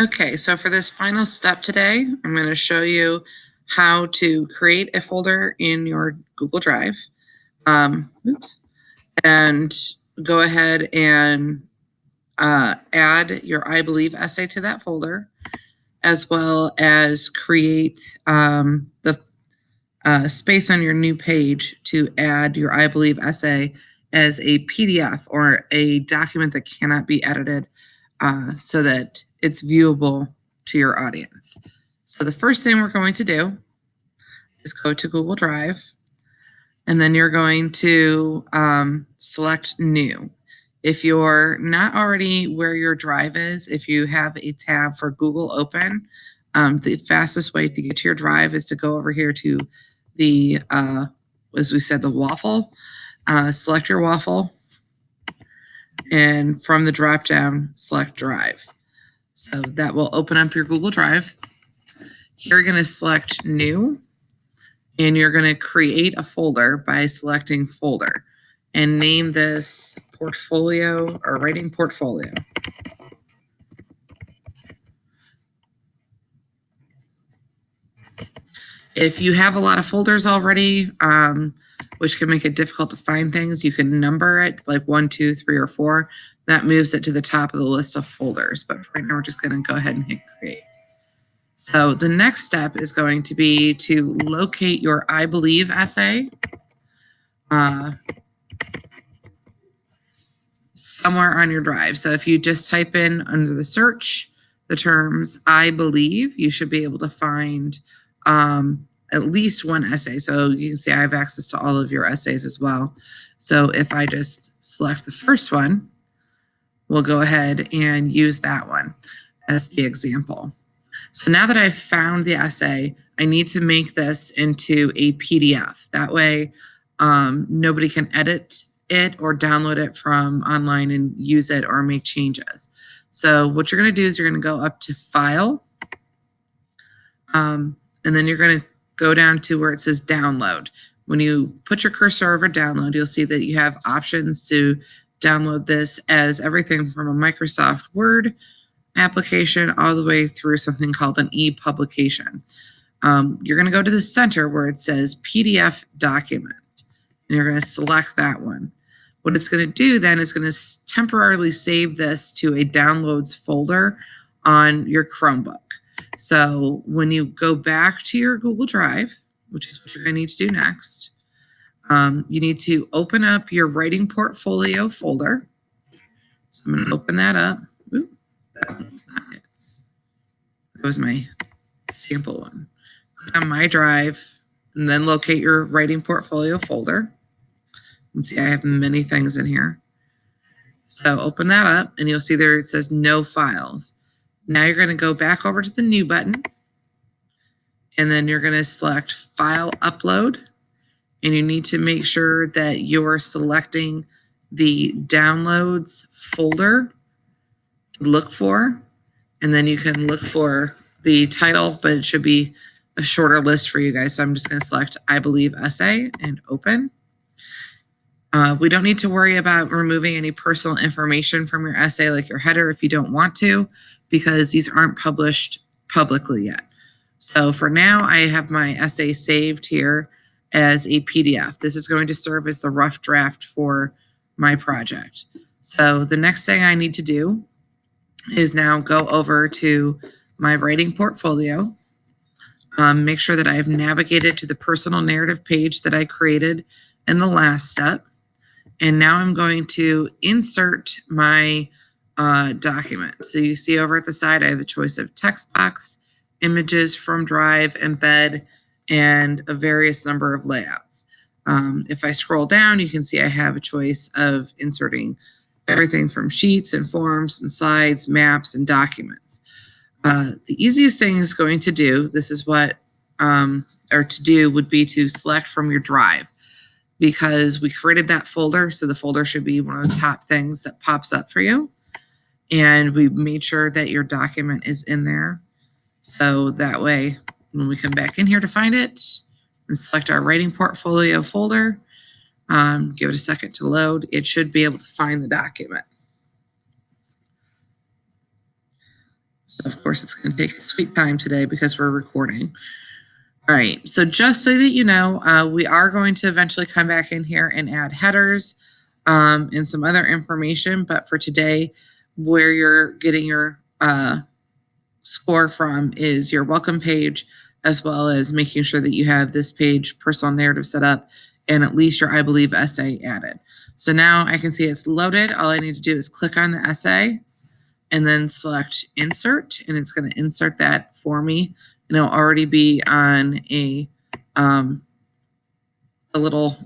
Okay, so for this final step today, I'm going to show you how to create a folder in your Google Drive. Oops. And go ahead and add your I Believe essay to that folder, as well as create the space on your new page to add your I Believe essay as a PDF or a document that cannot be edited so that it's viewable to your audience. So the first thing we're going to do is go to Google Drive, and then you're going to select New. If you're not already where your drive is, if you have a tab for Google open, the fastest way to get to your drive is to go over here to the, as we said, the waffle. Select your waffle, and from the drop down, select Drive. So that will open up your Google Drive. You're going to select New, and you're going to create a folder by selecting Folder and name this Portfolio or Writing Portfolio. If you have a lot of folders already, which can make it difficult to find things, you can number it like 1, 2, 3, or 4. That moves it to the top of the list of folders. But right now, we're just going to go ahead and hit Create. So the next step is going to be to locate your I Believe essay somewhere on your drive. So if you just type in under the search the terms I Believe, you should be able to find at least one essay. So you can see I have access to all of your essays as well. So if I just select the first one, we'll go ahead and use that one as the example. So now that I've found the essay, I need to make this into a PDF. That way, nobody can edit it or download it from online and use it or make changes. So what you're going to do is you're going to go up to File, and then you're going to go down to where it says Download. When you put your cursor over Download, you'll see that you have options to download this as everything from a Microsoft Word application all the way through something called an e-publication. You're going to go to the center where it says PDF document, and you're going to select that one. What it's going to do then is going to temporarily save this to a downloads folder on your Chromebook. So when you go back to your Google Drive, which is what you're going to need to do next, you need to open up your Writing Portfolio folder. So I'm going to open that up. Ooh, that one's not it. That was my sample one. Click on My Drive, and then locate your Writing Portfolio folder. You can see I have many things in here. So open that up, and you'll see there it says No Files. Now you're going to go back over to the New button, and then you're going to select File Upload, and you need to make sure that you're selecting the Downloads folder to look for, and then you can look for the title, but it should be a shorter list for you guys. So I'm just going to select I Believe Essay and open. We don't need to worry about removing any personal information from your essay, like your header, if you don't want to, because these aren't published publicly yet. So for now, I have my essay saved here as a PDF. This is going to serve as the rough draft for my project. So the next thing I need to do is now go over to my Writing Portfolio, make sure that I've navigated to the personal narrative page that I created in the last step. And now I'm going to insert my document. So you see over at the side, I have a choice of text box, images from Drive, embed, and a various number of layouts. If I scroll down, you can see I have a choice of inserting everything from sheets and forms and slides, maps, and documents. The easiest thing is going to do, this is what, or to do would be to select from your drive, because we created that folder. So the folder should be one of the top things that pops up for you. And we made sure that your document is in there. So that way, when we come back in here to find it and select our Writing Portfolio folder, give it a second to load, it should be able to find the document. So of course, it's going to take sweet time today because we're recording. All right, so just so that you know, we are going to eventually come back in here and add headers and some other information. But for today, where you're getting your score from is your welcome page, as well as making sure that you have this page personal narrative set up and at least your I believe essay added. So now I can see it's loaded. All I need to do is click on the essay and then select insert, and it's going to insert that for me, and it'll already be on a little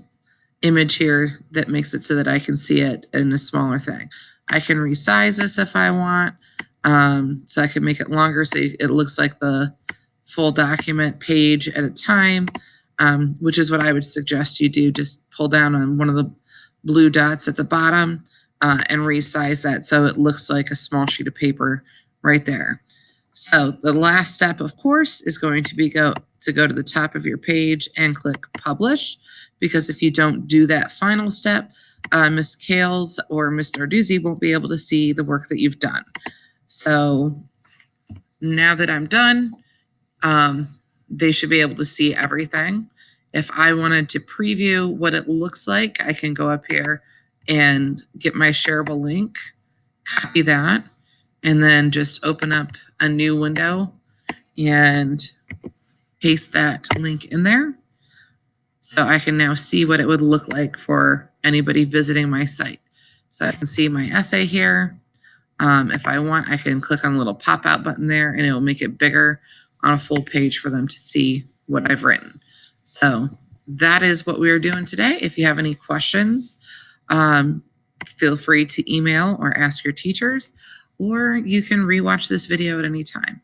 image here that makes it so that I can see it in a smaller thing. I can resize this if I want, so I can make it longer so it looks like the full document page at a time, which is what I would suggest you do. Just pull down on one of the blue dots at the bottom and resize that so it looks like a small sheet of paper right there. So the last step, of course, is going to be go to the top of your page and click publish, because if you don't do that final step, Ms. Kales or Mr. Narduzzi won't be able to see the work that you've done. So now that I'm done, they should be able to see everything. If I wanted to preview what it looks like, I can go up here and get my shareable link, copy that, and then just open up a new window and paste that link in there. So I can now see what it would look like for anybody visiting my site. So I can see my essay here. If I want, I can click on the little pop-out button there and it will make it bigger on a full page for them to see what I've written. So that is what we are doing today. If you have any questions, feel free to email or ask your teachers, or you can rewatch this video at any time.